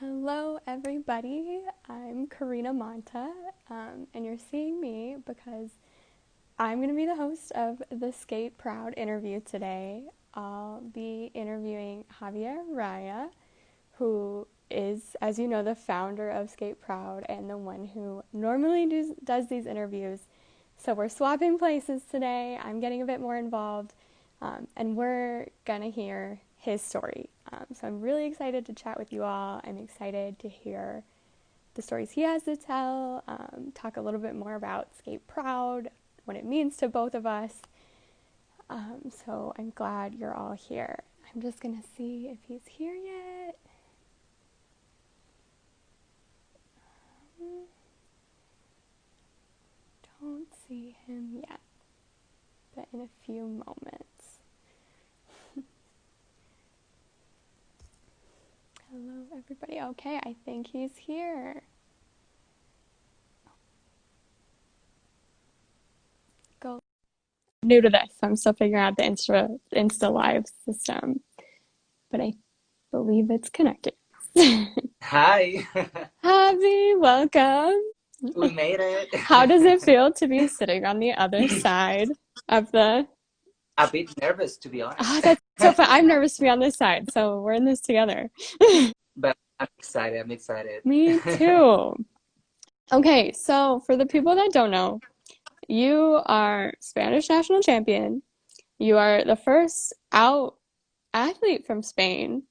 Hello, everybody. I'm Karina Monta, and you're seeing me because I'm going to be the host of the SkateProud interview today. I'll be interviewing Javier Raya, who is, as you know, the founder of SkateProud and the one who normally does these interviews. So we're swapping places today. I'm getting a bit more involved, and we're going to hear his story. So I'm really excited to chat with you all. I'm excited to hear the stories he has to tell, talk a little bit more about SkateProud, what it means to both of us. So I'm glad you're all here. I'm just going to see if he's here yet. Don't see him yet, but in a few moments. Hello, everybody. Okay, I think he's here. Go. New to this, so I'm still figuring out the Insta Live system, but I believe it's connected. Hi, Javi, welcome. we made it. How does it feel to be sitting on the other side of the... A bit nervous, to be Oh, honest, that's so fun. I'm nervous to be on this side, so we're in this together. but I'm excited. I'm excited. Me too. Okay, so for the people that don't know, you are Spanish national champion. You are the first out athlete from Spain,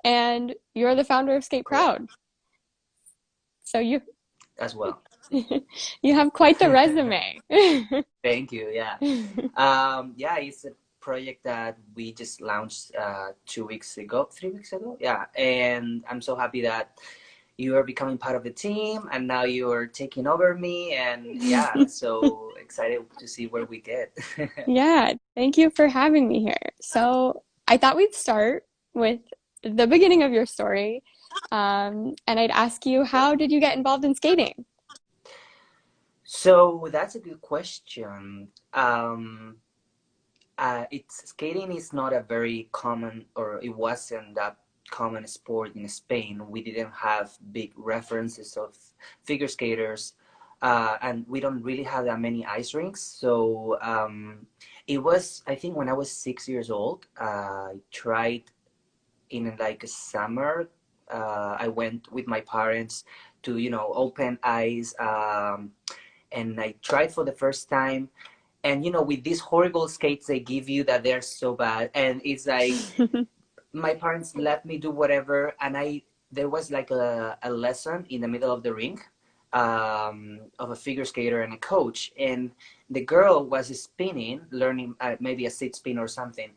and you're the founder of Skate Correct, Proud. So you as well. you have quite the resume. Thank you. Yeah. Yeah, it's a project that we just launched 2 weeks ago, 3 weeks ago. Yeah, and I'm so happy that you are becoming part of the team, and now you're taking over me, and yeah, so excited to see where we get. Yeah, thank you for having me here. So I thought we'd start with the beginning of your story, and I'd ask you, how did you get involved in skating? So that's a good question. It's skating is not a very common, or it wasn't that common sport in Spain. We didn't have big references of figure skaters, and we don't really have that many ice rinks. So it was, I think, when I was 6 years old, I tried in like a summer. I went with my parents to, open ice, and I tried for the first time, and with these horrible skates they give you that they're so bad, and it's like my parents let me do whatever, and I there was like a lesson in the middle of the rink, of a figure skater and a coach, and the girl was spinning, learning maybe a sit spin or something,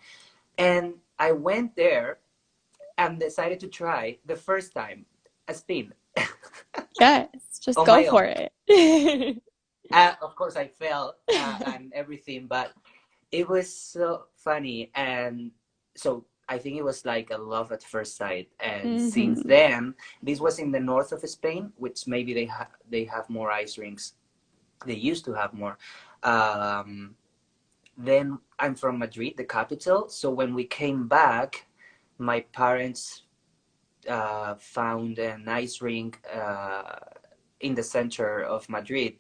and I went there and decided to try the first time a spin Yes, just on go my for own. it. Of course I fell, and everything, but it was so funny. And so I think it was like a love at first sight. And since Hmm. then, this was in the north of Spain, which maybe they have more ice rinks. They used to have more. Um, then I'm from Madrid, the capital. So when we came back, my parents found an ice rink in the center of Madrid,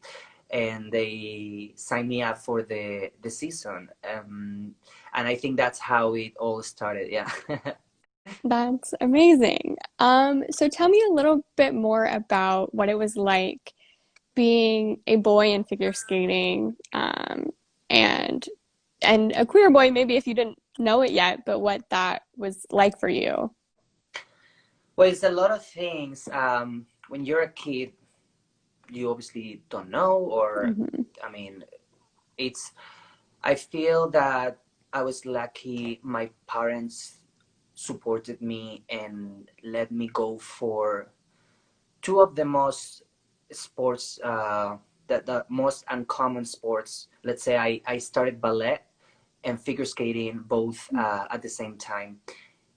and they signed me up for the season. And I think that's how it all started. Yeah. That's amazing. So tell me a little bit more about what it was like being a boy in figure skating, and a queer boy, maybe if you didn't know it yet, but what that was like for you. Well, it's a lot of things. When you're a kid, you obviously don't know, or Hmm. I mean, it's. I feel that I was lucky. My parents supported me and let me go for two of the most sports, the most uncommon sports. Let's say I started ballet and figure skating both at the same time,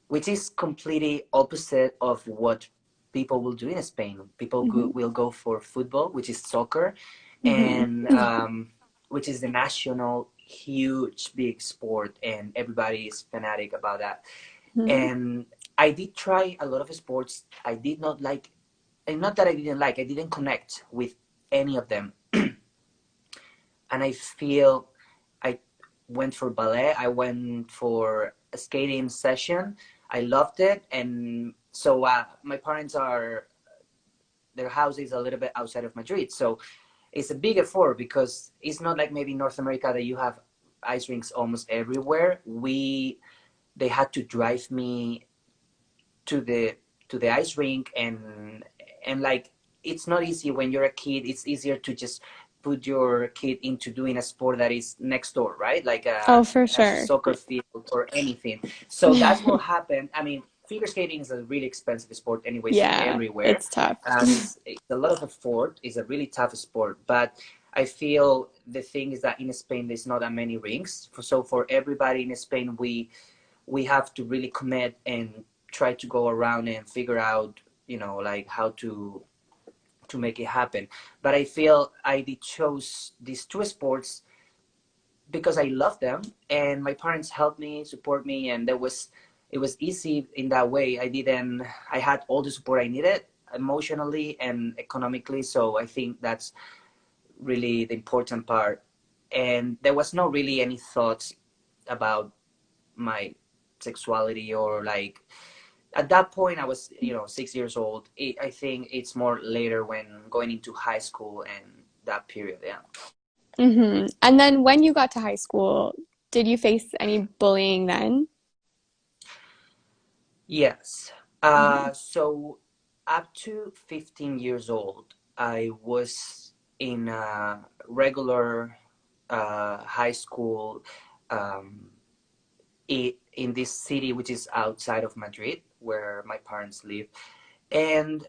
which is completely opposite of what people will do in Spain. People Hmm. will go for football, which is soccer, Hmm. and which is the national huge big sport, and everybody is fanatic about that. Hmm. And I did try a lot of sports. I did not like, and not that I didn't like, I didn't connect with any of them. And I feel I went for ballet, I went for a skating session. I loved it. And so my parents are, their house is a little bit outside of Madrid. So it's a big effort because it's not like maybe North America that you have ice rinks almost everywhere. They had to drive me to the ice rink, and like it's not easy when you're a kid. It's easier to just put your kid into doing a sport that is next door, right? Like Oh, for a sure. soccer field or anything. So that's what happened. I mean, figure skating is a really expensive sport anyways Yeah, everywhere, it's tough. and it's a lot of effort. It's a really tough sport. But I feel the thing is that in Spain there's not that many rinks. So for everybody in Spain, we have to really commit and try to go around and figure out, like how to make it happen. But I feel I did chose these two sports because I love them, and my parents helped me, support me, and it was easy in that way. I had all the support I needed emotionally and economically. So I think that's really the important part. And there was not really any thoughts about my sexuality, or like at that point I was 6 years old. I think it's more later when going into high school and that period. Yeah. And then when you got to high school, did you face any bullying then? Yes. Hmm. So up to 15 years old I was in a regular high school, um, in this city which is outside of Madrid where my parents live. And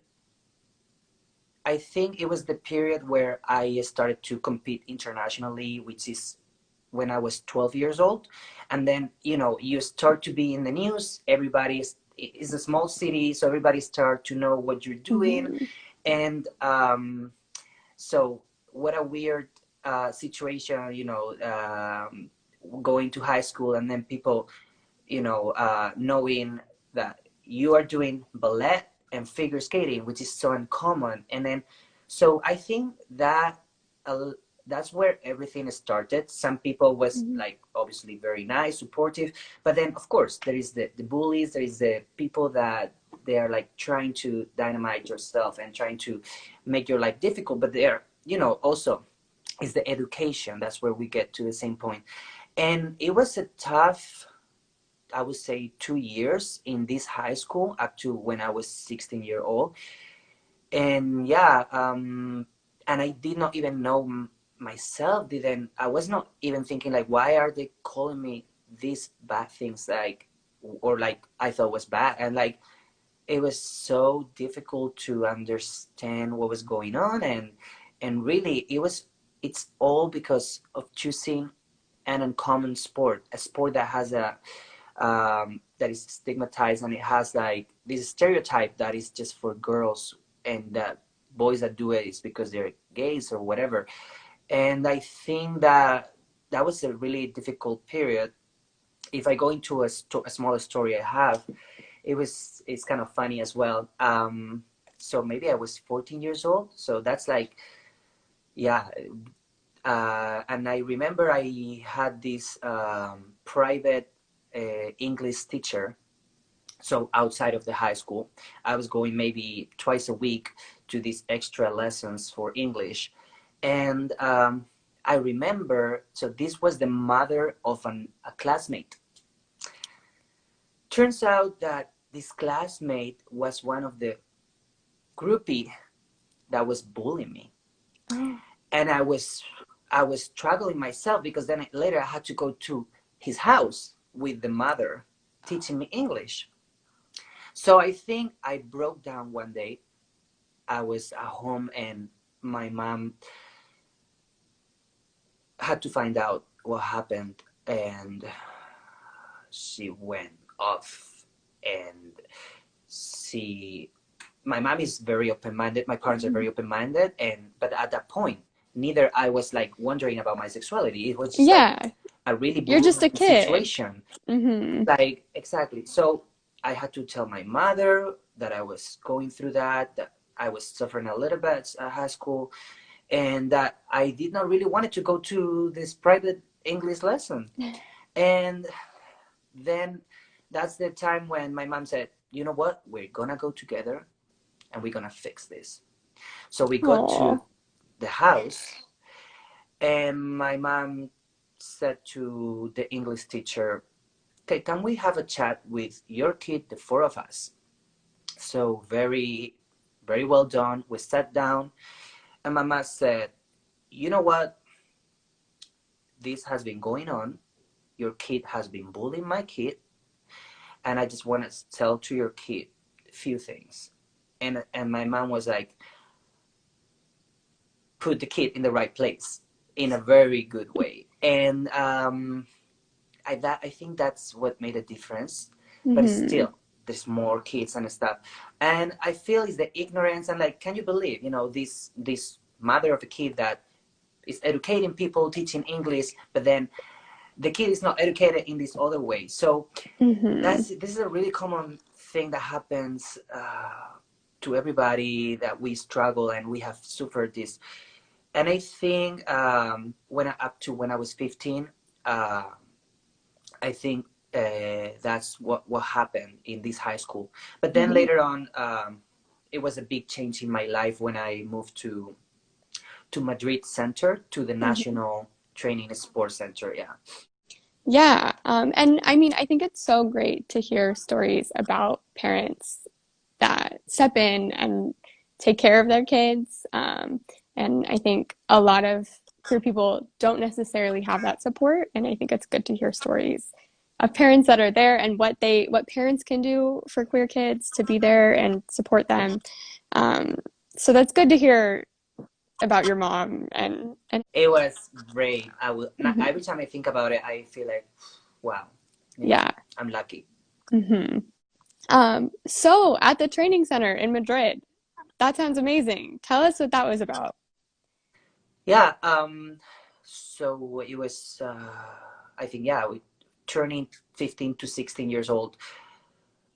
I think it was the period where I started to compete internationally, which is when I was 12 years old. And then, you start to be in the news. It's a small city, so everybody start to know what you're doing. Hmm. And so, what a weird situation, going to high school and then people, knowing that you are doing ballet and figure skating, which is so uncommon. And then, so I think that uh, that's where everything started. Some people was Hmm. like obviously very nice, supportive, but then of course there is the bullies, there is the people that they are like trying to dynamite yourself and trying to make your life difficult. But there, also is the education. That's where we get to the same point. And it was a tough, I would say, 2 years in this high school up to when I was 16 years old. And yeah, and I did not even know myself. Didn't I was not even thinking like, why are they calling me these bad things, like, or like I thought was bad, and like it was so difficult to understand what was going on. And really it's all because of choosing an uncommon sport, a sport that has that is stigmatized, and it has like this stereotype that is just for girls, and that boys that do it is because they're gays or whatever. And I think that that was a really difficult period. If I go into a smaller story I have, it's kind of funny as well. So maybe I was 14 years old, so that's like, yeah. And I remember I had this private English teacher. So outside of the high school, I was going maybe twice a week to these extra lessons for English. And I remember, so this was the mother of a classmate. Turns out that this classmate was one of the groupie that was bullying me. Oh. And I was struggling myself because then later I had to go to his house with the mother teaching me English. So I think I broke down one day. I was at home and my mom had to find out what happened, and she went off. And she my mom is very open-minded, my parents are very open-minded, and but at that point neither I was like wondering about my sexuality. It was just like Yeah, a really you're just bullying a kid. situation. Hmm. Like exactly. So I had to tell my mother that I was going through that I was suffering a little bit at high school, and that I did not really wanted to go to this private English lesson. And then that's the time when my mom said, you know what, we're gonna go together and we're gonna fix this. So we got to Oh. the house, and my mom said to the English teacher, okay, can we have a chat with your kid, the four of us? So very, very well done. We sat down, and Mama said, you know what? This has been going on. Your kid has been bullying my kid, and I just want to tell to your kid a few things. And my mom was like, put the kid in the right place in a very good way. And I think that's what made a difference. But Mm-hmm. still, there's more kids and stuff. And I feel it's the ignorance and like, can you believe, this mother of a kid that is educating people, teaching English, but then the kid is not educated in this other way. So Mm-hmm. this is a really common thing that happens to everybody, that we struggle and we have suffered this. And I think when I was 15, uh, I think that's what happened in this high school. But then Mm-hmm. later on, it was a big change in my life when I moved to Madrid Center, to the Mm-hmm. National Training Sports Center. Yeah. Yeah. And I mean, I think it's so great to hear stories about parents that step in and take care of their kids. And I think a lot of queer people don't necessarily have that support. And I think it's good to hear stories of parents that are there and what parents can do for queer kids to be there and support them. Um, so that's good to hear about your mom and It was great. I will mhm, every time I think about it, I feel like, wow, yeah. I'm lucky. Hmm. So at the training center in Madrid, that sounds amazing. Tell us what that was about. Yeah. So it was. I think, yeah, we turning 15 to 16 years old.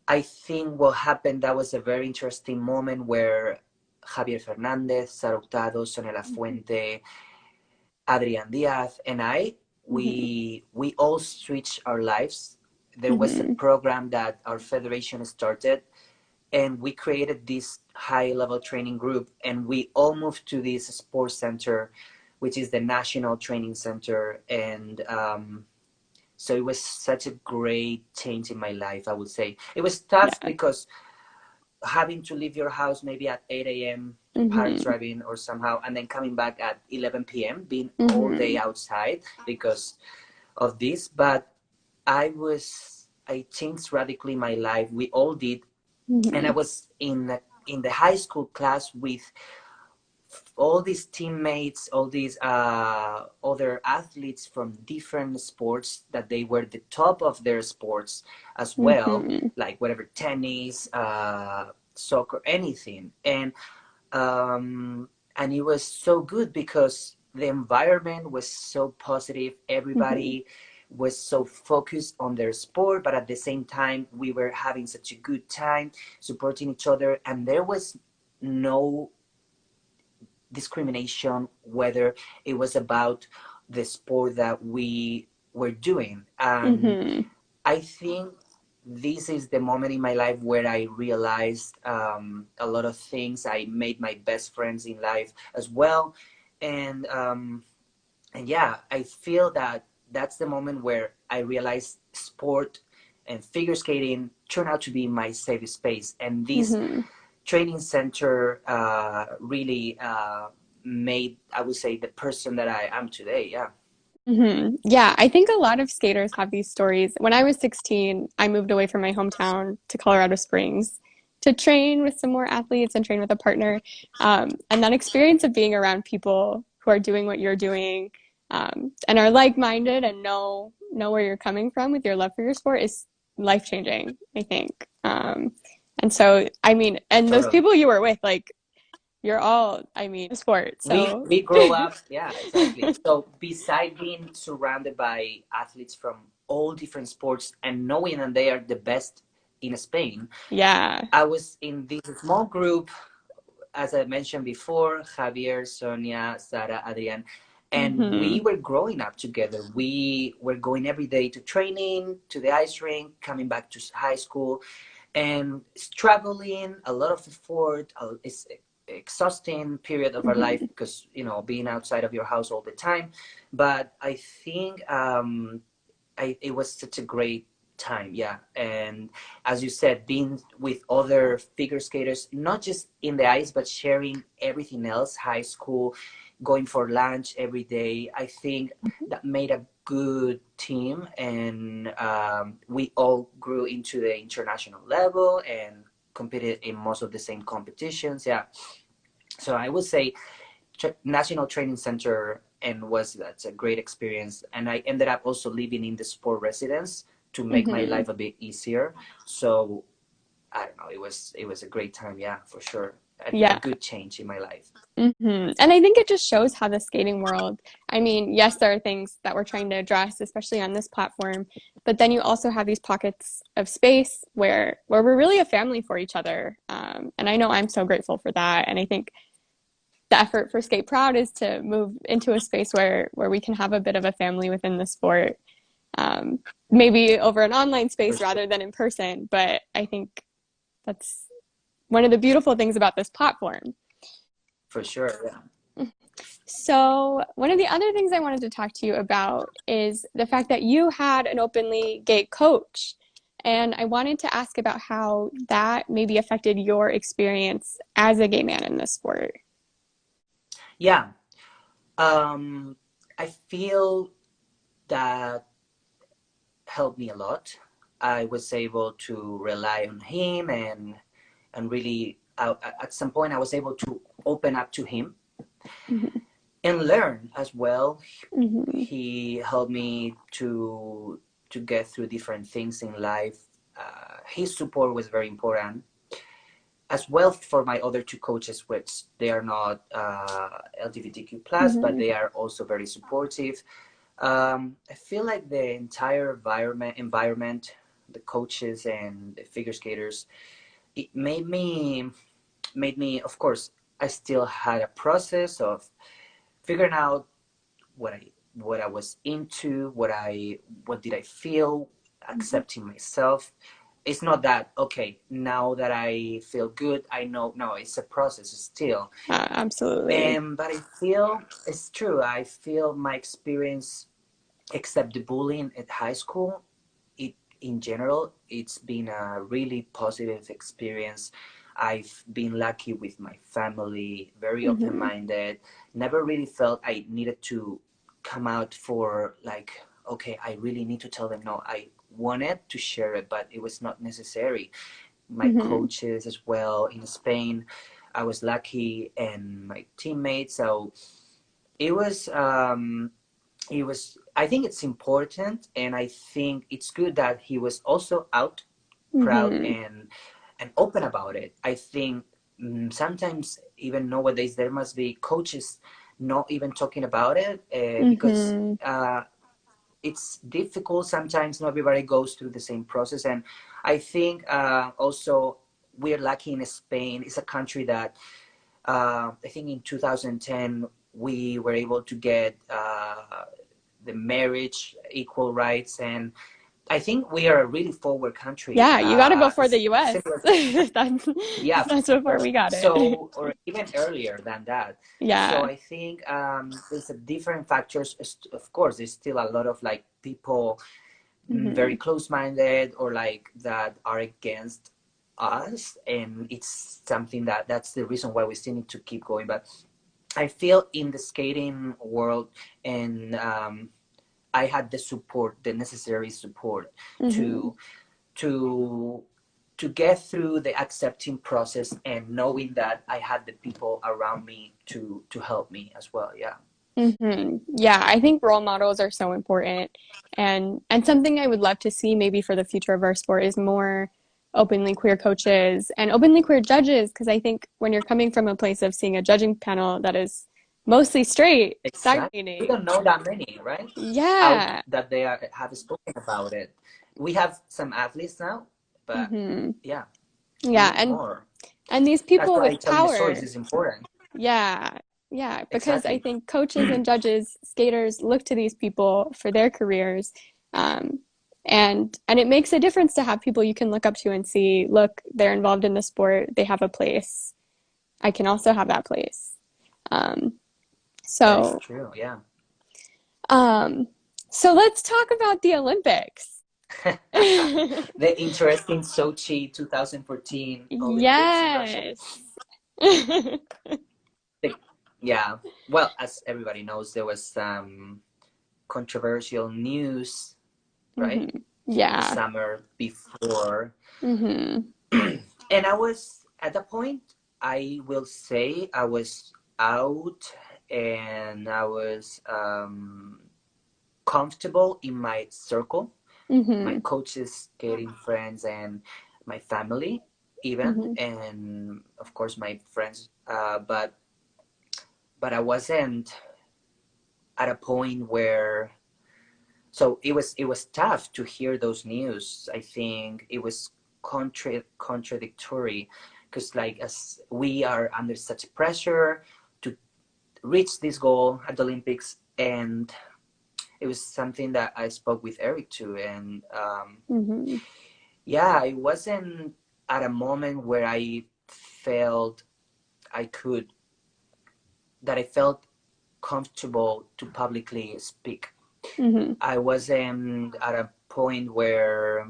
I think what happened, that was a very interesting moment where Javier Fernandez, Sara Hurtado, Sonia La Mhm. Fuente, Adrian Diaz, and I, Mhm. we all switched our lives. There was a Mhm. program that our federation started, and we created this high level training group, and we all moved to this sports center, which is the National Training Center. And so it was such a great change in my life, I would say. It was tough Yeah. because having to leave your house maybe at 8 a.m., parents Mhm. driving or somehow, and then coming back at 11 p.m., being all day Mhm. outside because of this. But I changed radically my life. We all did. And I Mhm. was in the high school class with all these teammates, all these other athletes from different sports, that they were the top of their sports as well, Mhm. like whatever, tennis, soccer, anything. And it was so good because the environment was so positive. Mhm. Everybody was so focused on their sport, but at the same time, we were having such a good time supporting each other, and there was no discrimination, whether it was about the sport that we were doing. And Mhm. I think this is the moment in my life where I realized a lot of things. I made my best friends in life as well. And yeah, I feel that that's the moment where I realized sport and figure skating turned out to be my safe space. And this Mhm. training center really made, I would say, the person that I am today. Yeah. Mhm. Yeah, I think a lot of skaters have these stories. When I was 16, I moved away from my hometown to Colorado Springs to train with some more athletes and train with a partner. And that experience of being around people who are doing what you're doing, and are like-minded and know where you're coming from with your love for your sport is life-changing, I think. And so, I mean, and those Totally. people you were with, like, you're all, I mean, sport. So, We grow up, yeah, exactly. So beside being surrounded by athletes from all different sports and knowing that they are the best in Spain. Yeah. I was in this small group, as I mentioned before, Javier, Sonia, Sara, Adrian, and we Mm-hmm. were growing up together. We were going every day to training, to the ice rink, coming back to high school, and struggling, a lot of effort. It's exhausting period of our life Mm-hmm. because being outside of your house all the time. But I think it was such a great time, yeah. And as you said, being with other figure skaters, not just in the ice, but sharing everything else, high school, going for lunch every day, I think that made a good team. And we all grew into the international level and competed in most of the same competitions, yeah. So I would say National Training Center, and that's a great experience. And I ended up also living in the sport residence to make my Mm-hmm. life a bit easier. So I don't know, it was a great time, yeah, for sure. A Yeah. good change in my life. Mm-hmm. And I think it just shows how the skating world, I mean, yes, there are things that we're trying to address, especially on this platform, but then you also have these pockets of space where we're really a family for each other. And I know I'm so grateful for that. And I think the effort for Skate Proud is to move into a space where we can have a bit of a family within the sport, um, maybe over an online For space sure. rather than in person. But I think that's one of the beautiful things about this platform. For sure, yeah. So, one of the other things I wanted to talk to you about is the fact that you had an openly gay coach. And I wanted to ask about how that maybe affected your experience as a gay man in this sport. Yeah. Um, I feel that helped me a lot. I was able to rely on him, and really at some point I was able to open up to him Mm-hmm. and learn as well. Mm-hmm. He helped me to get through different things in life. His support was very important as well for my other two coaches, which they are not LGBTQ plus, but Mm-hmm. they are also very supportive. I feel like the entire environment, the coaches and the figure skaters, it made me. Of course, I still had a process of figuring out what I was into, what did I feel, Mm-hmm. accepting myself. It's not that okay, now that I feel good, I know. No, it's a process still. Absolutely. But I feel it's true. I feel my experience, except the bullying at high school, it in general, it's been a really positive experience. I've been lucky with my family, very Mm-hmm. open-minded. Never really felt I needed to come out for like, okay, I really need to tell them no. I wanted to share it, but it was not necessary. My Mm-hmm. coaches as well in Spain, I was lucky, and my teammates. So it was I think it's important, and I think it's good that he was also out proud Mm-hmm. and open about it. I think sometimes even nowadays there must be coaches not even talking about it because Mm-hmm. it's difficult sometimes. Not everybody goes through the same process. And I think also we're lucky in Spain. It's a country that I think in 2010 we were able to get the marriage, equal rights, and I think we are a really forward country. Yeah, you got it before the It's US. similar. that's Yeah, that's for before sure. we got it. So, or even earlier than that. So Yeah. I think there's a different factors. Of course, there's still a lot of like people very Mm-hmm. close-minded or like that are against us, and it's something that's the reason why we still need to keep going. But I feel in the skating world, and I had the support, the necessary support Mm-hmm. to to to get through the accepting process, and knowing that I had the people around me to help me as well. Yeah. Mm-hmm. Yeah, I think role models are so important. And something I would love to see maybe for the future of our sport is more openly queer coaches and openly queer judges, because I think when you're coming from a place of seeing a judging panel that is mostly straight, Exactly. We stagnating. don't know that many, right? Out Yeah. that they have spoken about it. We have some athletes now, but Mm-hmm. yeah, we Yeah, need more. and these That's people why with telling the stories power. is important. Yeah, yeah, because I Exactly. think coaches and judges, skaters look to these people for their careers. Um, and it makes a difference to have people you can look up to and see, look, they're involved in the sport, they have a place. I can also have that place. Um, That is so true. Yeah. um, so let's talk about the Olympics. The interesting Sochi 2014 Olympics in Russia. Yes. The- yeah. Well, as everybody knows, there was some controversial news, right? Hmm. The Yeah. summer before. Hmm. And I was at the point, I will say I was out and I was comfortable in my circle, my Hmm. coaches, skating friends, and my family, even, Hmm. and of course my friends. But I wasn't at a point where. So it was tough to hear those news. I think it was contradictory because like as we are under such pressure to reach this goal at the Olympics, and it was something that I spoke with Eric too, and Hmm. yeah, I wasn't at a moment where I felt I could that I felt comfortable to publicly speak. Hmm. I wasn't at a point where,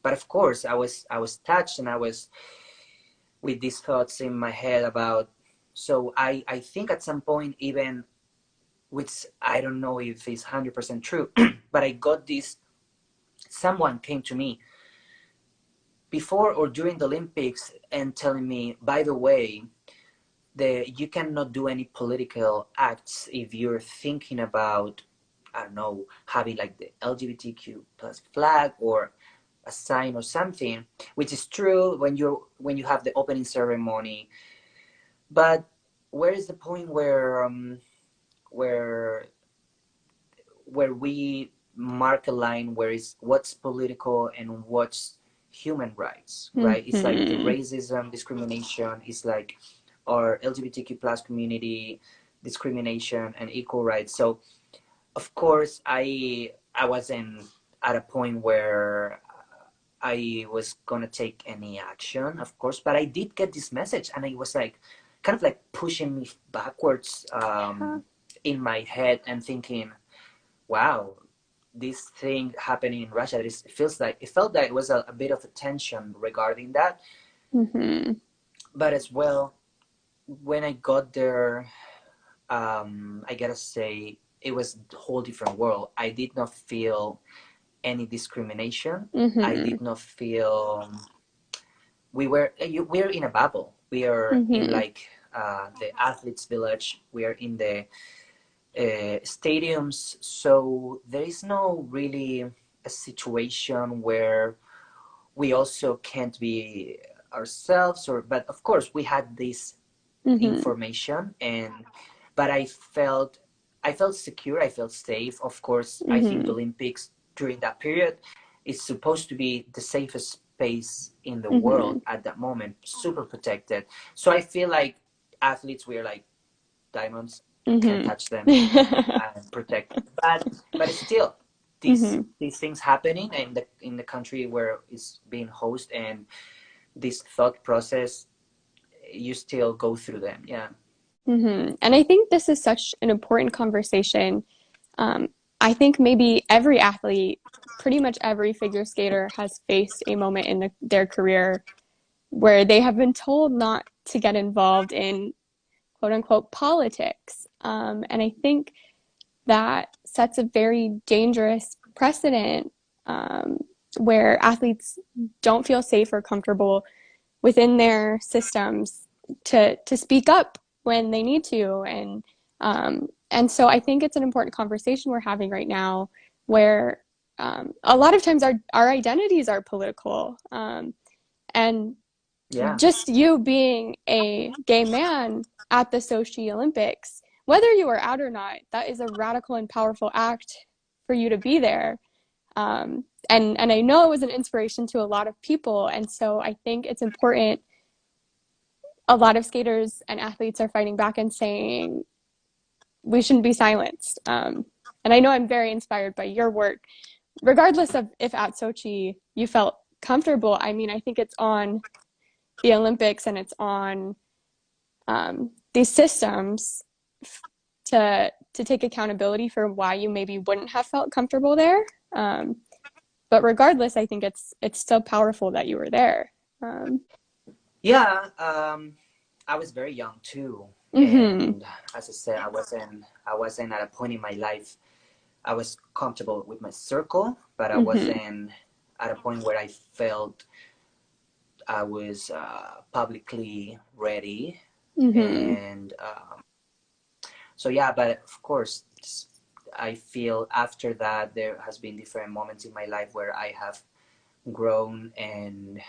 but of course, I was touched, and I was with these thoughts in my head about. So I think at some point, even, which I don't know if it's 100% true, but I got this. Someone came to me before or during the Olympics and telling me, by the way, you cannot do any political acts if you're thinking about, I don't know, having like the LGBTQ plus flag or a sign or something, which is true when you have the opening ceremony. But where is the point where where we mark a line where is what's political and what's human rights, right? It's like the Hmm. racism, discrimination is like our LGBTQ plus community discrimination and equal rights. So of course I wasn't at a point where I was gonna take any action, of course, but I did get this message, and it was like kind of like pushing me backwards Yeah. in my head and thinking, wow, this thing happening in Russia. It felt like it was a bit of a tension regarding that, Hmm. but as well, when I got there, I gotta say it was a whole different world. I did not feel any discrimination. I Hmm. did not feel we're in a bubble. We are in Hmm. like the athletes village. We are in the stadiums, so there is no really a situation where we also can't be ourselves. Or but of course we had this Hmm. information, and but I felt secure. I felt safe. Of course, I think the Hmm. Olympics during that period is supposed to be the safest space in the world Hmm. at that moment, super protected. So I feel like athletes, we are like diamonds, can't Hmm. touch them and protect. But it's still these Hmm. these things happening in the country where it's being hosted, and this thought process, you still go through them. Yeah. Hmm. And I think this is such an important conversation. Um, I think maybe every athlete, pretty much every figure skater, has faced a moment in their career where they have been told not to get involved in quote unquote politics. And I think that sets a very dangerous precedent um, where athletes don't feel safe or comfortable within their systems to speak up when they need to. And so I think it's an important conversation we're having right now where a lot of times our identities are political. And Yeah. just you being a gay man at the Sochi Olympics, whether you are out or not, that is a radical and powerful act for you to be there. And I know it was an inspiration to a lot of people. And so I think it's important. A lot of skaters and athletes are fighting back and saying we shouldn't be silenced. And I know I'm very inspired by your work, regardless of if at Sochi you felt comfortable. I mean, I think it's on the Olympics and it's on these systems to take accountability for why you maybe wouldn't have felt comfortable there. But regardless, I think it's still powerful that you were there. Yeah, I was very young too, Mm-hmm. and as I said, I wasn't at a point in my life. I was comfortable with my circle, but I Mm-hmm. wasn't at a point where I felt I was publicly ready. Mm-hmm. And so yeah, but of course, I feel after that there has been different moments in my life where I have grown and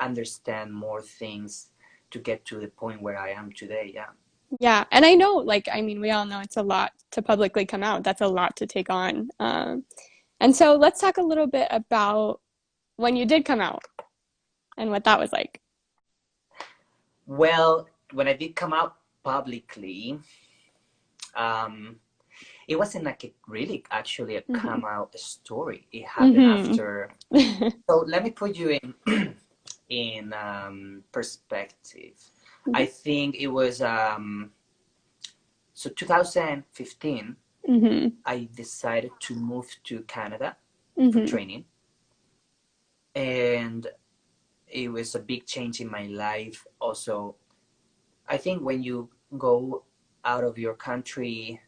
understand more things to get to the point where I am today. Yeah. Yeah, and I know, like, I mean, we all know it's a lot to publicly come out. That's a lot to take on. And so let's talk a little bit about when you did come out and what that was like. Well, when I did come out publicly, um, it wasn't like a really actually a Mm-hmm. come out story. It happened Mm-hmm. after. So let me put you in in perspective. I think it was so 2015. Mm-hmm. I decided to move to Canada for Mm-hmm. training, and it was a big change in my life. Also, I think when you go out of your country,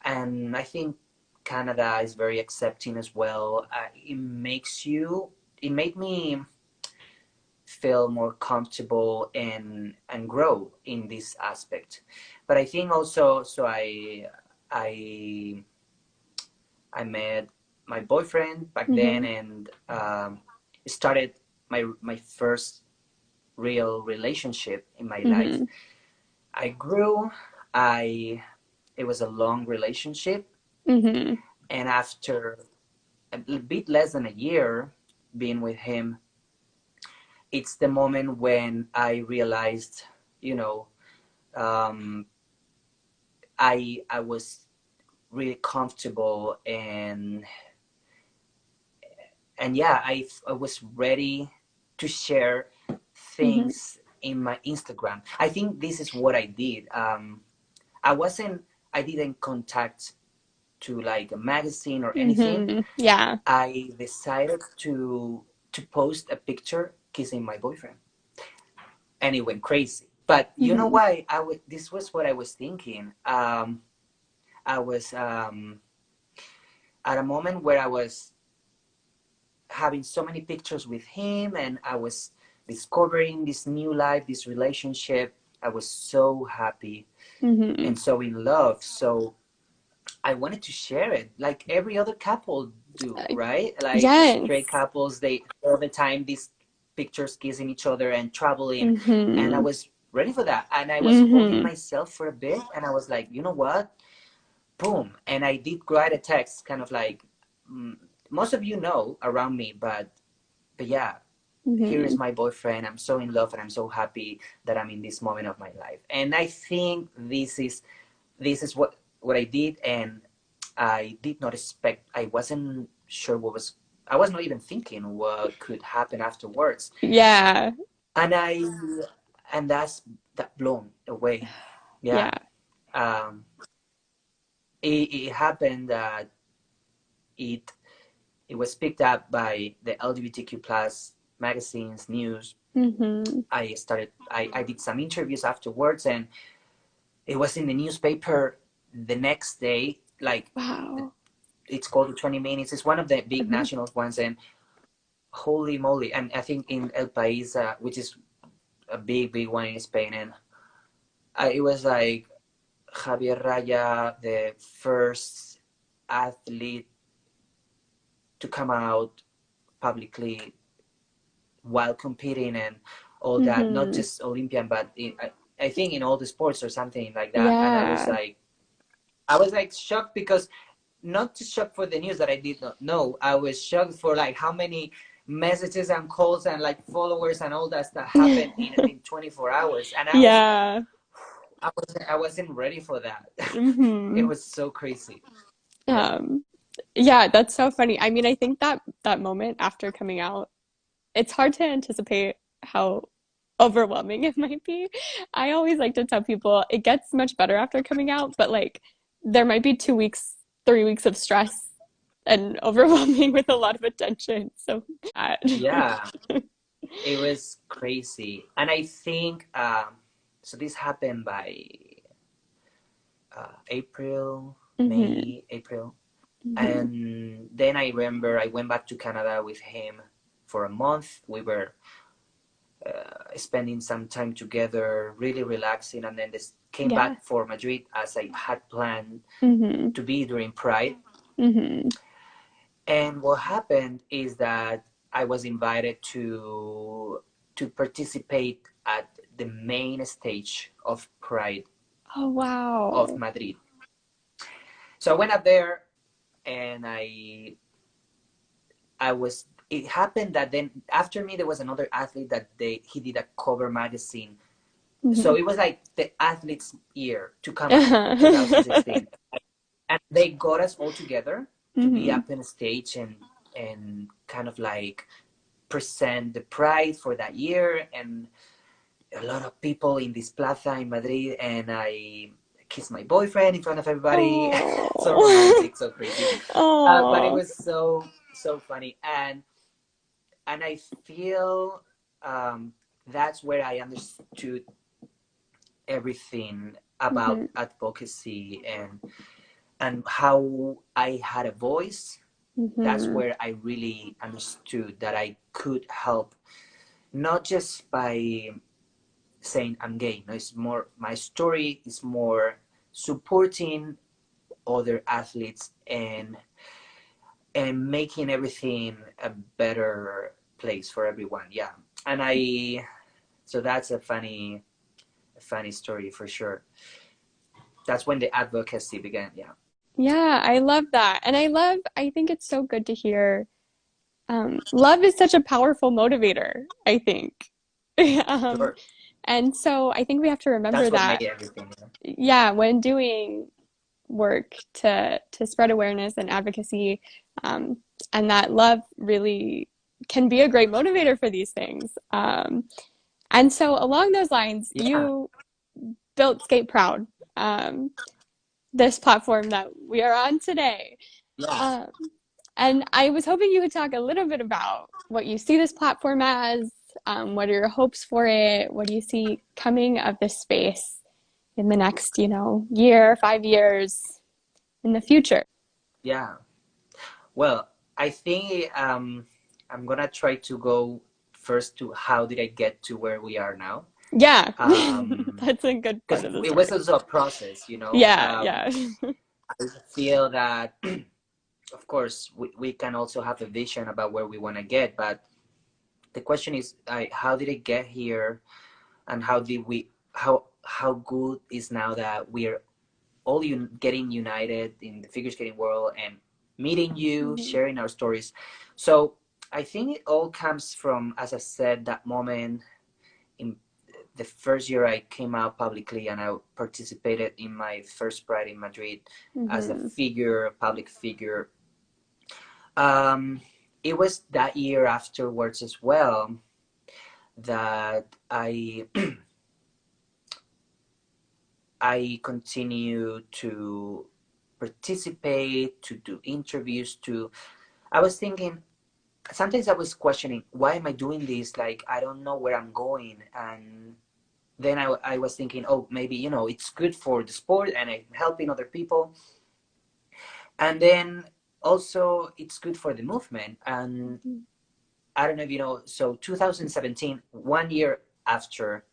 and I think Canada is very accepting as well. It made me feel more comfortable and grow in this aspect. But I think also, so I I met my boyfriend back then, Mm-hmm. and started my first real relationship in my life. Mm-hmm. I grew. I It was a long relationship, Mm-hmm. and after a bit less than a year being with him, it's the moment when I realized, you know, um, I was really comfortable, and yeah, I was ready to share Mm-hmm. things in my Instagram. I think this is what I did. I wasn't I didn't contact to like a magazine or anything. Mm-hmm. Yeah. I decided to post a picture kissing my boyfriend, and it went crazy. But you know Mm-hmm. why? This was what I was thinking. I was at a moment where I was having so many pictures with him, and I was discovering this new life, this relationship. I was so happy Mm-hmm. and so in love. So I wanted to share it like every other couple do, right? Like straight Yes. couples, they all the time these pictures kissing each other and traveling. And I Mm-hmm. was ready for that. And I was holding Mm-hmm. myself for a bit, and I was like, you know what? Boom. And I did write a text kind of like, mm, most of you know around me, but yeah, here Mm-hmm. is my boyfriend. I'm so in love and I'm so happy that I'm in this moment of my life. And I think this is what I did, and I did not expect. I wasn't sure what was. I was not even thinking what could happen afterwards, Yeah. and that's that blown away. Yeah. Yeah, um, it happened that it it was picked up by the LGBTQ plus magazines, news. Mm-hmm. I did some interviews afterwards, and it was in the newspaper the next day. Like Wow. it's called the 20 Minutes. It's one of the big Mm-hmm. national ones, and holy moly! And I think in El País, which is a big one in Spain, and it was like Javier Raya, the first athlete to come out publicly while competing and all that. Not Mm-hmm. just Olympian, but I think in all the sports or something like that. And Yeah. I was like shocked because not just shocked for the news that I did not know. I was shocked for like how many messages and calls and like followers and all that stuff happened in 24 hours. And Yeah. I wasn't ready for that. It Hmm. was so crazy. Yeah. Um, yeah, that's so funny. I mean, I think that that moment after coming out, it's hard to anticipate how overwhelming it might be. I always like to tell people it gets much better after coming out, but like there might be 2 weeks, 3 weeks of stress and overwhelming with a lot of attention. So that. Yeah. It was crazy. And I think so this happened by April, Hmm. May, April. Hmm. And then I remember I went back to Canada with him for a month. We were spending some time together, really relaxing, and then this came Yeah. back for Madrid as I had planned Hmm. to be during Pride. Hmm. And what happened is that I was invited to participate at the main stage of Pride Oh, of wow. Madrid. So I went up there and I was it happened that then after me there was another athlete that he did a cover magazine. So Hmm. it was like the athlete's year to come up, 2016. And they got us all together to be Hmm. up on stage and kind of like present the pride for that year, and a lot of people in this plaza in Madrid, and I kissed my boyfriend in front of everybody. So Oh. romantic, so crazy, but it Oh. was so funny, and I feel that's where I understood everything about Hmm. advocacy and how I had a voice. That's Hmm. where I really understood that I could help, not just by saying I'm gay. No, it's more my story is more supporting other athletes and making everything a better place for everyone. Yeah, and I so that's a funny story for sure. That's when the advocacy began. Yeah, Yeah, I love that. And I think it's so good to hear. Love is such a powerful motivator, I think. Um, sure. and so I think we have to remember That's what made that, everything. yeah, when doing work to spread awareness and advocacy, um, and that love really can be a great motivator for these things. And so along those lines, Yeah, you built Skate Proud, um, this platform that we are on today. yeah, Um, and I was hoping you could talk a little bit about what you see this platform as, what are your hopes for it? What do you see coming of this space in the next, year, 5 years in the future? yeah. Well, I think I'm gonna try to go first to how did I get to where we are now. Yeah, Um, that's a good part because of the it was story. also a process, you know. Yeah, yeah. I feel that, of course, we can also have a vision about where we want to get, but the question is, how did it get here, and how good is now that we're all getting united in the figure skating world and meeting you, Mhm. sharing our stories. So I think it all comes from, as I said, that moment in the first year I came out publicly and I participated in my first Pride in Madrid as a Mhm. figure, a public figure. Um, it was that year afterwards as well that I continue to participate, to do interviews, to I was thinking sometimes I was questioning why am I doing this? Like I don't know where I'm going, and then I was thinking, oh, maybe it's good for the sport and I'm helping other people, and then also it's good for the movement. And Mhm. I don't know if you know. So 2017, 1 year after,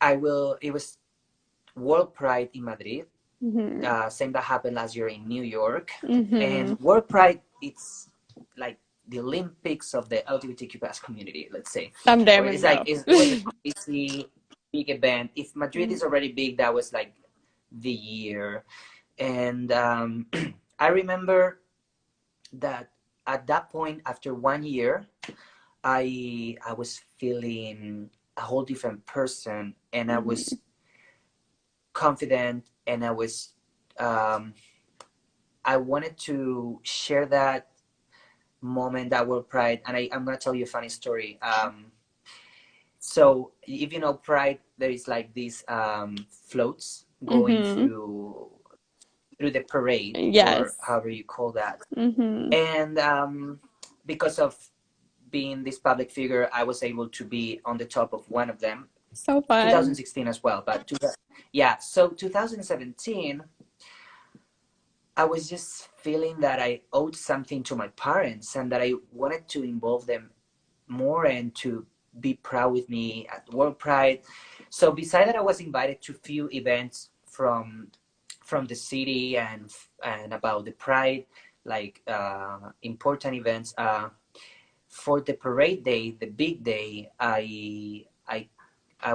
I will. It was World Pride in Madrid. Mhm. Same that happened last year in New York, Mhm. and World Pride. It's like the Olympics of the LGBTQ plus community, let's say, Someday I'm or gonna it's like go. it was a crazy big event. If Madrid Mhm. is already big, that was like the year. And I remember that at that point, after 1 year, I was feeling a whole different person, and I Mm-hmm. was confident, and um, I wanted to share that moment, that World Pride. And I'm gonna tell you a funny story. So if you know Pride, there is like these floats going Mm-hmm. through the parade, or Yes. however you call that. Mm-hmm. And because of being this public figure, I was able to be on the top of one of them. So fun. 2016 as well, but yeah. So 2017, I was just feeling that I owed something to my parents, and that I wanted to involve them more and to be proud with me at World Pride. So besides that, I was invited to few events from the city, and about the Pride, like important events. For the parade day, the big day, I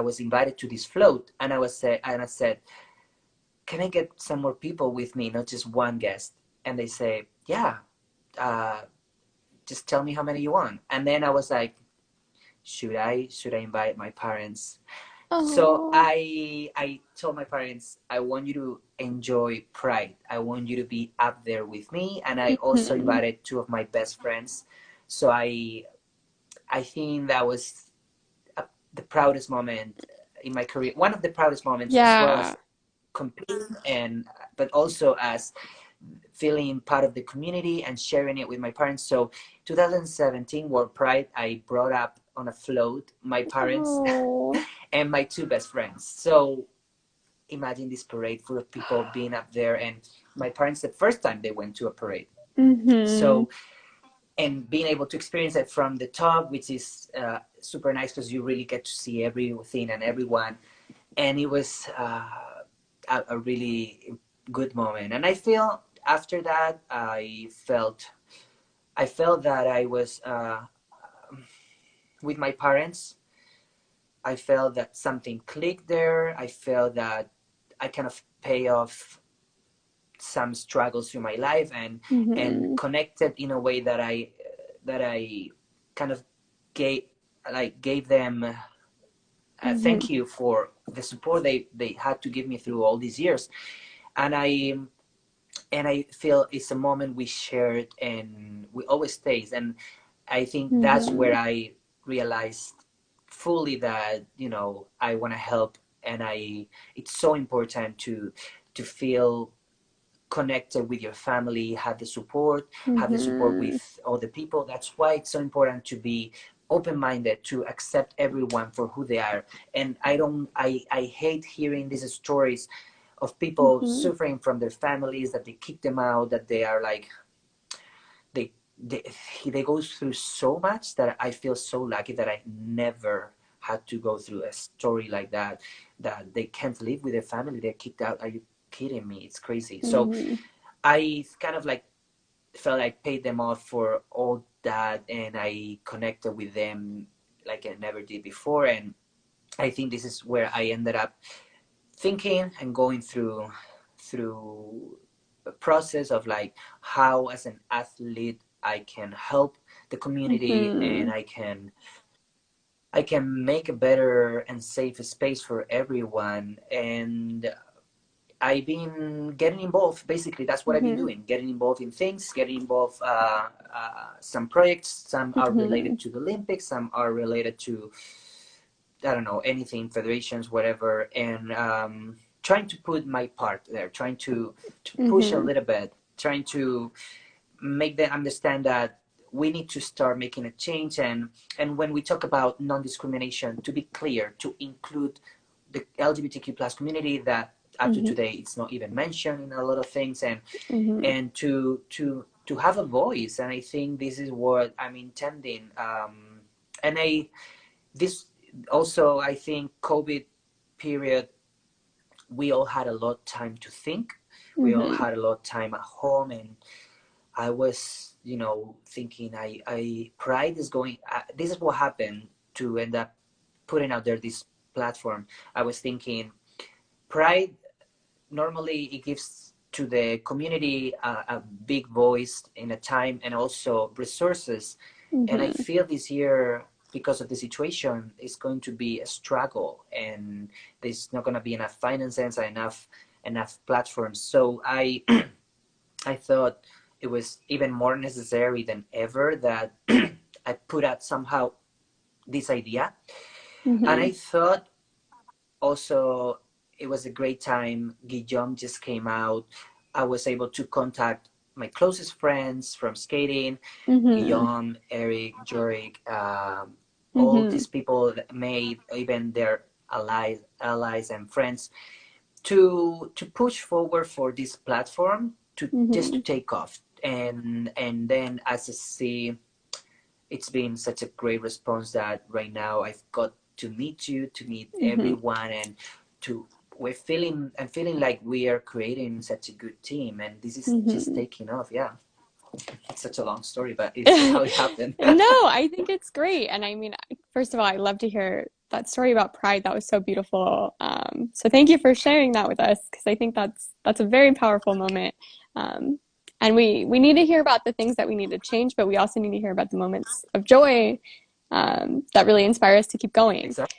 was invited to this float, and I said, can I get some more people with me, not just one guest? And they say, yeah, uh, just tell me how many you want. And then I was like, should I invite my parents? So Oh. I told my parents, I want you to enjoy Pride. I want you to be up there with me. And I also Mm-hmm. invited two of my best friends. So I think that was the proudest moment in my career. One of the proudest moments, as well Yeah. as competing, and but also as feeling part of the community and sharing it with my parents. So 2017 World Pride, I brought up on a float my parents Oh. and my two best friends. So imagine this parade full of people being up there, and my parents, the first time they went to a parade. Mm-hmm. So, and being able to experience it from the top, which is super nice, because you really get to see everything and everyone. And it was a really good moment. And I feel after that, I felt that I was with my parents. I felt that something clicked there. I felt that I kind of pay off some struggles through my life, and Mm-hmm. connected in a way that I kind of gave gave them a Mm-hmm. thank you for the support they had to give me through all these years. And I feel it's a moment we shared, and we always stays. And I think that's Mm-hmm. where I realized fully that I want to help, and I it's so important to feel connected with your family, have the support Mm-hmm. with other people. That's why it's so important to be open-minded, to accept everyone for who they are. And I hate hearing these stories of people Mm-hmm. suffering from their families, that they kick them out, that they are like they they, they go through so much, that I feel so lucky that I never had to go through a story like that, that they can't live with their family, they're kicked out. Are you kidding me? It's crazy. So Mm-hmm. I kind of like felt I paid them off for all that, and I connected with them like I never did before. And I think this is where I ended up thinking and going through a process of like how, as an athlete, I can help the community, Mm-hmm. and I can make a better and safer space for everyone. And I've been getting involved. Basically, that's what I've been Mm-hmm. doing. Getting involved in things, getting involved. Some projects, some are Mm-hmm. related to the Olympics, some are related to, I don't know, anything, federations, whatever. And trying to put my part there, trying to push a Mm-hmm. little bit, trying to make them understand that we need to start making a change. And when we talk about non-discrimination, to be clear, to include the LGBTQ plus community, that up to Mm-hmm. today it's not even mentioned in a lot of things. and Mm-hmm. and to have a voice. And I think this is what I'm intending. And I this also, I think COVID period, we all had a lot of time to think. We all Mm-hmm. had a lot of time at home, and I was, thinking, I Pride is going. This is what happened to end up putting out there this platform. I was thinking, Pride, normally it gives to the community a big voice in a time, and also resources. And I Mm-hmm. feel this year, because of the situation, is going to be a struggle, and there's not going to be enough finances and enough platforms. So I I thought it was even more necessary than ever that I put out somehow this idea. And Mm-hmm. I thought also it was a great time. Guillaume just came out. I was able to contact my closest friends from skating, Mm-hmm. Guillaume, Eric, Jorik, all Mm-hmm. these people that made even their allies and friends to push forward for this platform to just to Mm-hmm. take off. And then as I see, it's been such a great response that right now I've got to meet you, to meet Mm-hmm. everyone, and to I'm feeling like we are creating such a good team, and this is just Mm-hmm. taking off. Yeah, it's such a long story, but it's how it happened. No, I think it's great. And I mean, first of all, I love to hear that story about Pride. That was so beautiful. So thank you for sharing that with us because I think that's a very powerful moment. Um, and we need to hear about the things that we need to change, but we also need to hear about the moments of joy that really inspire us to keep going. Exactly.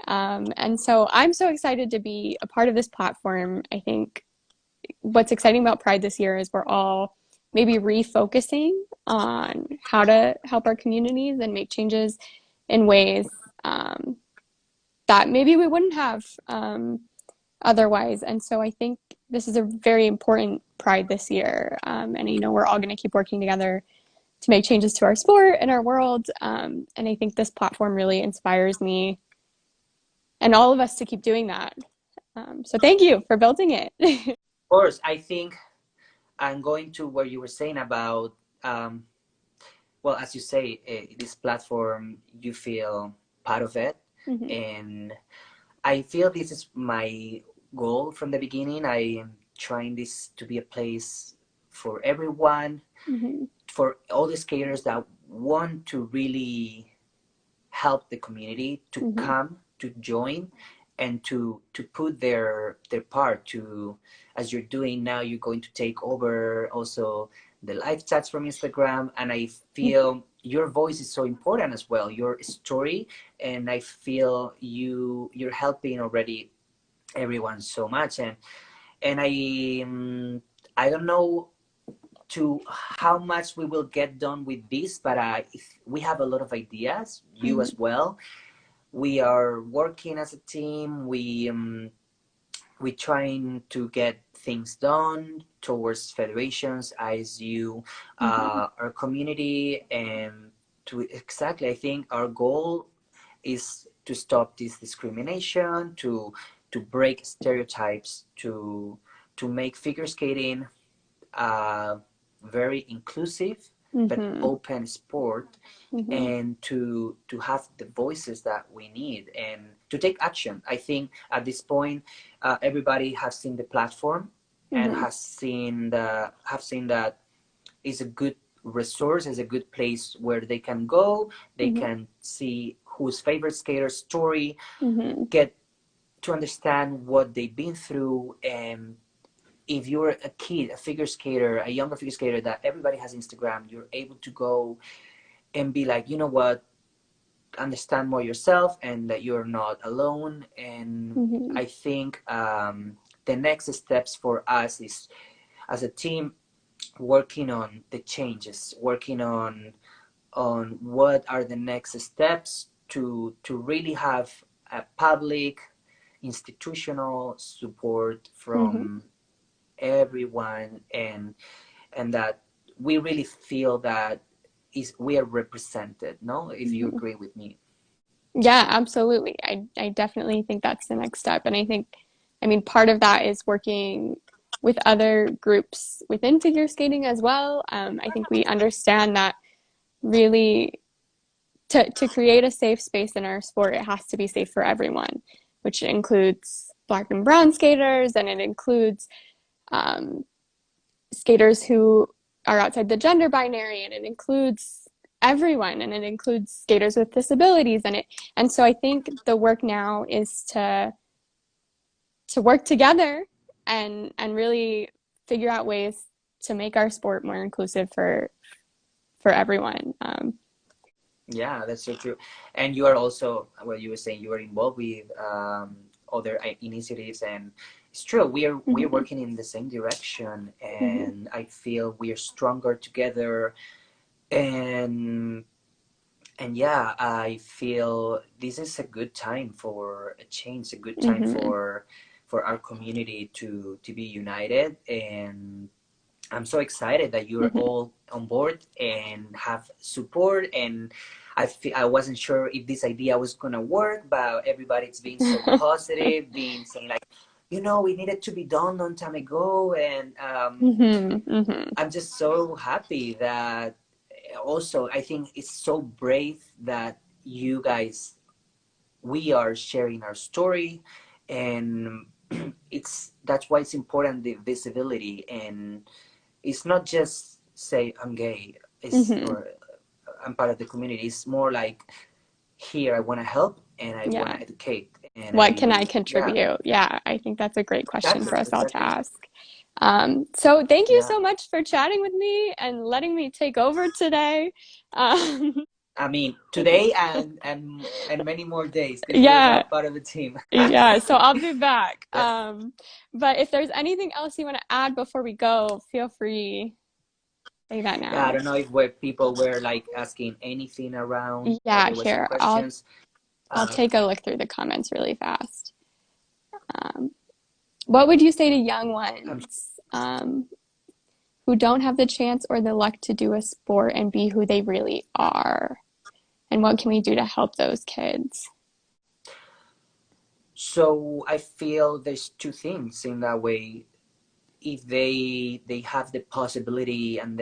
And so I'm so excited to be a part of this platform. I think what's exciting about Pride this year is we're all maybe refocusing on how to help our communities and make changes in ways um, that maybe we wouldn't have otherwise. And so I think this is a very important Pride this year. And, we're all going to keep working together to make changes to our sport and our world. And I think this platform really inspires me and all of us to keep doing that. So thank you for building it. Of course, I think I'm going to where you were saying about, well, as you say, this platform, you feel part of it. Mm-hmm. And I feel this is my goal from the beginning. I am trying this to be a place for everyone, Mm-hmm. for all the skaters that want to really help the community to Mm-hmm. come to join and to put their part to, as you're doing now, you're going to take over also the live chats from Instagram. And I feel your voice is so important as well, your story. And I feel you're helping already everyone so much. And I don't know to how much we will get done with this, but if we have a lot of ideas, you Mm-hmm. as well. We are working as a team. We trying to get things done towards federations, ISU, Mm-hmm. our community, and to exactly. I think our goal is to stop this discrimination, to break stereotypes, to make figure skating very inclusive but Mm-hmm. open sport, Mm-hmm. and to have the voices that we need and to take action. I think at this point, everybody has seen the platform and Mm-hmm. have seen that is a good resource, is a good place where they can go. They Mm-hmm. can see whose favorite skater story, Mm-hmm. get to understand what they've been through. And if you're a kid, a figure skater, a younger figure skater that everybody has Instagram, you're able to go and be like, you know what, understand more yourself and that you're not alone. And Mm-hmm. I think the next steps for us is, as a team, working on the changes, working on what are the next steps to really have a public institutional support Mm-hmm. from everyone, and that we really feel that is we are represented, no, if you Mm-hmm. agree with me. Yeah, absolutely. I definitely think that's the next step. And I mean, part of that is working with other groups within figure skating as well. I think we understand that really to create a safe space in our sport, it has to be safe for everyone, which includes Black and brown skaters, and it includes um, skaters who are outside the gender binary, and it includes everyone, and it includes skaters with disabilities, and so I think the work now is to work together and really figure out ways to make our sport more inclusive for everyone. Yeah, that's so true. And you are also, well, you were saying you are involved with other initiatives, and it's true. We are Mm-hmm, working in the same direction, mm-hmm, and I feel we are stronger together. And yeah, I feel this is a good time for a change, a good time mm-hmm, for our community to be united. And I'm so excited that you're mm-hmm. all on board and have support. And I wasn't sure if this idea was gonna work, but everybody's being so positive, being saying like, it needed to be done long time ago. And Mm-hmm, mm-hmm, I'm just so happy that also I think it's so brave that you guys we are sharing our story, and that's why it's important, the visibility. And it's not just say I'm gay, it's mm-hmm. or I'm part of the community. It's more like, here I want to help and I want Yeah. to educate, and What can I yeah, contribute? Yeah, I think that's a great question for exactly, us all to exactly. ask. So thank you Yeah, so much for chatting with me and letting me take over today. Um, I mean today and many more days because you're now yeah, part of the team. yeah. So I'll be back. Yeah. But if there's anything else you want to add before we go, feel free. Say that Yeah, I now. don't know if where people were like asking anything around or Yeah, there were some here, questions. I'll uh, take a look through the comments really fast. Um, what would you say to young I'm ones who don't have the chance or the luck to do a sport and be who they really are? And what can we do to help those kids? So I feel there's two things in that way. If they have the possibility and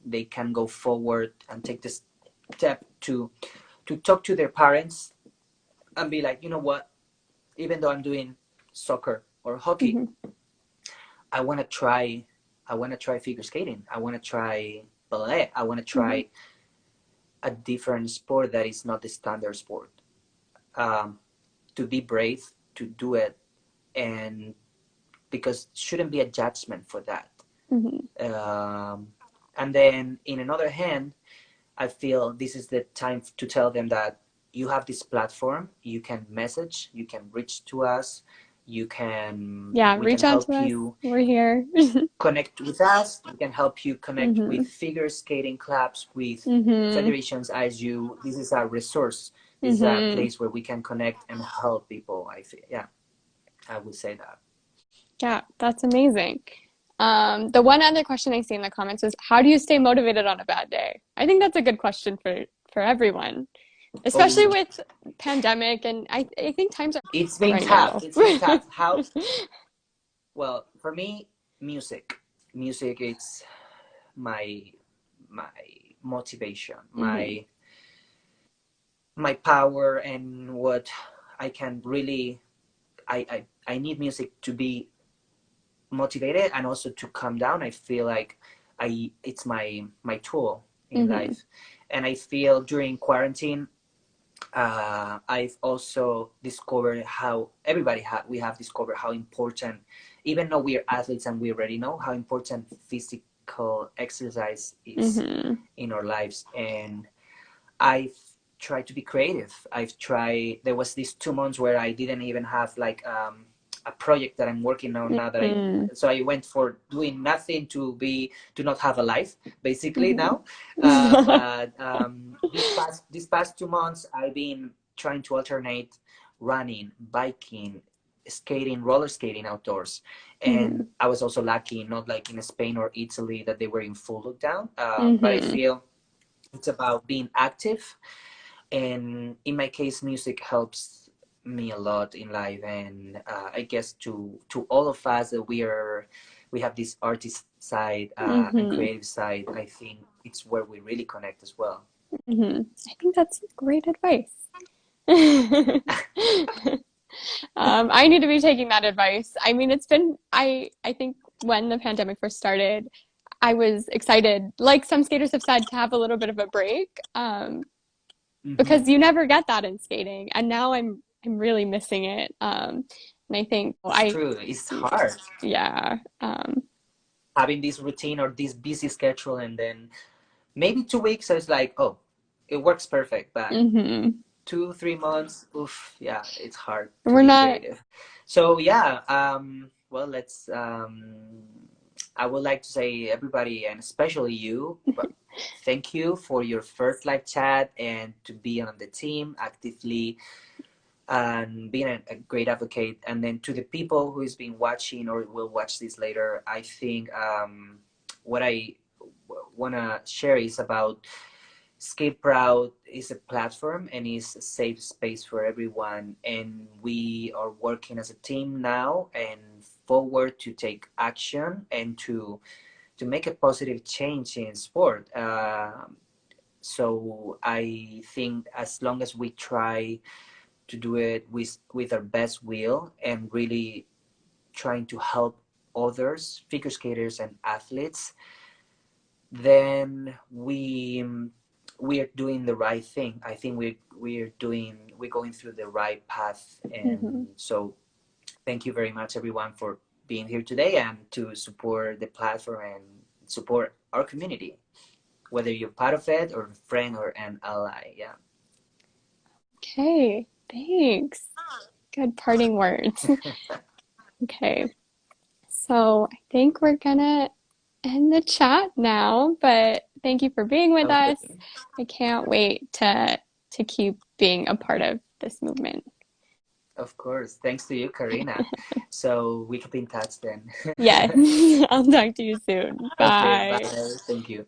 they can go forward and take this step to talk to their parents and be like, you know what, even though I'm doing soccer or hockey, Mm-hmm, I want to try figure skating. I want to try ballet. I want to mm-hmm, try a different sport that is not the standard sport. Um, to be brave to do it, and because shouldn't be a judgment for that. mm-hmm, Um, and then in another hand, I feel this is the time to tell them that you have this platform, you can message, you can reach to us, yeah, we can reach out to help us. you We're here. connect with us, we can help you connect with Mm-hmm, figure skating clubs, with mm-hmm, federations as you. This is our resource. This is a mm-hmm. place where we can connect and help people. I feel, yeah, I would say that. Yeah, that's amazing. The one other question I see in the comments is, how do you stay motivated on a bad day? I think that's a good question for everyone, especially Oh, with pandemic, and I think times are it's been right tough. now. It's been tough. How? Well, for me, music. Music is my my motivation, Hmm. my power, and what I can really. I need music to be motivated and also to calm down. I feel like it's my tool in Hmm. life, and I feel during quarantine, I've also discovered how we have discovered how important, even though we are athletes and we already know how important physical exercise is Hmm. in our lives. And I've tried to be creative. I've tried. There was these 2 months where I didn't even have like a project that I'm working on now. Hmm. So I went for doing nothing to not have a life basically Hmm. now. But these past 2 months, I've been trying to alternate running, biking, skating, roller skating outdoors. And Hmm. I was also lucky, not like in Spain or Italy, that they were in full lockdown. But I Hmm. feel it's about being active, and in my case music helps me a lot in life. And I guess to all of us that we have this artist side and Hmm. creative side, I think it's where we really connect as well. Hmm. I think that's great advice. I need to be taking that advice. I mean, I think when the pandemic first started, I was excited, like some skaters have said, to have a little bit of a break, Hmm. because you never get that in skating. And now I'm really missing it. And I think It's true. It's hard yeah, having this routine or this busy schedule, and then maybe 2 weeks. So it's like, oh, it works perfect, but mm-hmm. 2 3 months, oof, yeah, it's hard to We're be not, creative. So yeah, well, let's. I would like to say everybody, and especially you, but thank you for your first live chat and to be on the team actively and being a great advocate. And then to the people who has been watching or will watch this later, I think what I want to share is about SkateProud is a platform and is a safe space for everyone. And we are working as a team now and forward to take action and to make a positive change in sport. So I think as long as we try to do it with our best will and really trying to help others, figure skaters and athletes, then we are doing the right thing. I think we're going through the right path. mm-hmm. And so thank you very much everyone for being here today and to support the platform and support our community, whether you're part of it or a friend or an ally. Yeah. Okay, thanks. Good parting words. Okay, so I think we're gonna end the chat now, but thank you for being with Okay. us. I can't wait to keep being a part of this movement. Of course. Thanks to you, Karina. So we keep in touch then. Yes, I'll talk to you soon. Okay, bye. Bye. Thank you.